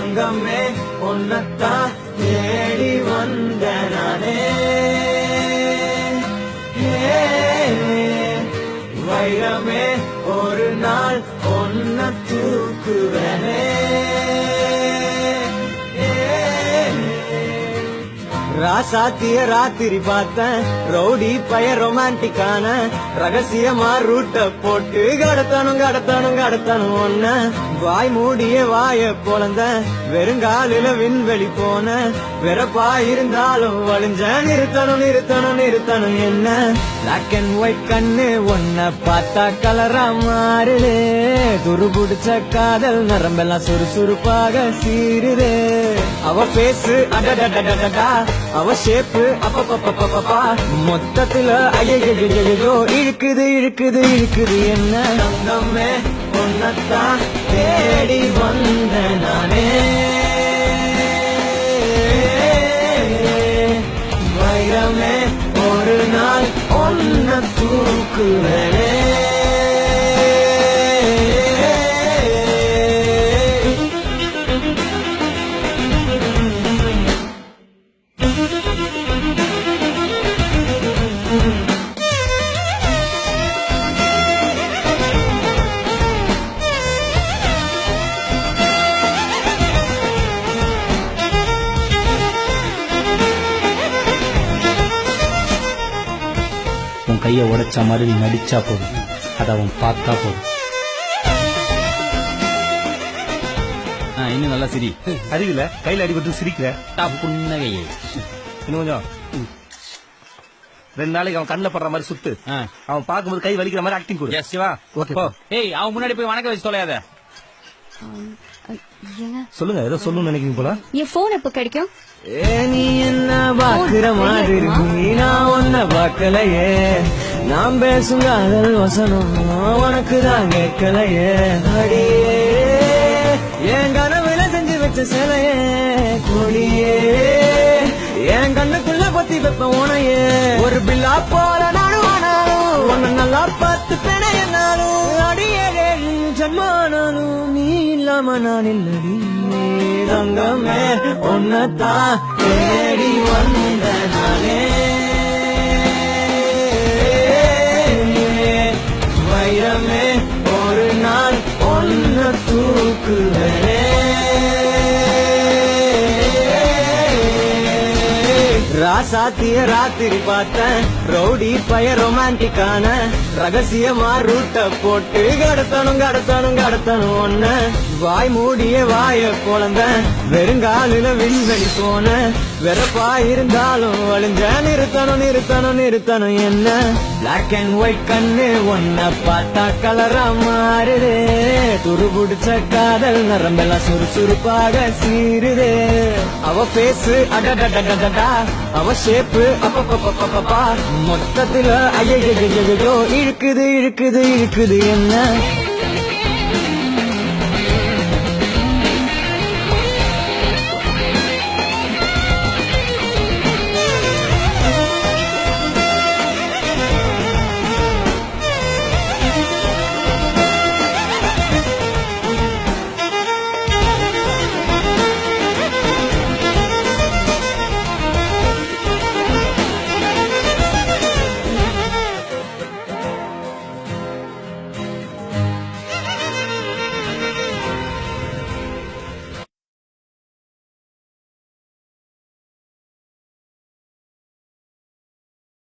தங்கமே உன்னத்தான் தேடி வந்த நானே வைரமே ஒரு நாள் ஒன்ன தூக்குவனே ராசாத்திய ராத்திரி பார்த்தேன் ரவுடி பய ரொமான்டிக்கான ரகசியமா ரூட்ட போட்டு கடத்தணும் ஒன்ன வாய் மூடிய வாய பொழந்த வெறுங்காலில விண்வெளி போன வெறப்பா இருந்தாலும் வழிஞ்ச நிறுத்தணும் என்ன பிளாக் அண்ட் ஒயிட் கண்ணு ஒன்ன பார்த்தா கலரா மாறுதே துருபுடிச்ச காதல் நரம்பெல்லாம் சுறுசுறுப்பாக சீருதே அவ பேசு அடடடடடா அவ ஷேப்பு அப்பப்பப்பப்பப்பா மொத்தத்துல ஐயோ இழுக்குது என்ன தங்கமே உன்னத்தான் தேடி வந்த நானே வைரமே ஒரு நாள் ஒன்ன தூக்குவனே உன் கைய உடைச்ச மாதிரி நீ நடிச்சா போதும், அத அவன் பார்த்தா போதும். இன்னும் நல்லா சிரி. அறிவில கையில அடிபட்டு சிரிக்கிற புன்னகையே. இன்னும் கொஞ்சம் 2 நாளைக்கு அவன் கண்ணில் படுற மாதிரி சுத்து. அவன் பார்க்கும்போது கை வலிக்கிற மாதிரி ஆக்டிங் கொடு. சிவா ஓகே. ஏய் அவன் முன்னாடி போய் வணக்கம் வச்சு தொலையாத. சொல்லுங்க ஏதோ சொல்லணும்னு நினைக்கிறீங்க போல. என் போன் எப்ப கிடைக்கும்? நீ என்ன பாக்குற மாதிரி நான் ஒன்ன பாக்கலையே நான் பேசும் காதல் வசனம் உனக்கு தான் கேட்கலையே அடியே என் கனவுல செஞ்சு வச்ச சிலையே கொடியே என் கண்ணுக்குள்ள பத்தி வைப்ப உனையே ஒரு பில்லா போல நானும் ஆனாலும் உன்னை நல்லா பார்த்து பெண என்னாலும் அடியே ஜன்மானாலும் நீ இல்லாம நான் இல்லடி தங்கமே உன்னத்தான் தேடி வந்த நானே வைரமே ஒரு நாள் ஒன்ன தூக்குவனே ராசாத்திய ராத்திரி பார்த்தேன் ரவுடி பய ரொமான்டிக்கான ரகசியமா ரூட்ட போட்டு கடத்தணும் ஒன்ன வாய் மூடிய வாய பொழந்த வெறுங்காலில விண்வெளி போன வெறப்பா இருந்தாலும் வழிஞ்ச நிறுத்தணும் என்ன பிளாக் அண்ட் ஒயிட் கண்ணு ஒன்ன பார்த்தா கலரா மாறுதே துருபுடிச்ச காதல் நரம்பெல்லாம் சுறுசுறுப்பாக சீருதே அவ பேசு அடடடடடா அவ ஷேப்பு அப்பப்பப்பப்பப்பா மொத்தத்துல ஐயோ இழுக்குது என்ன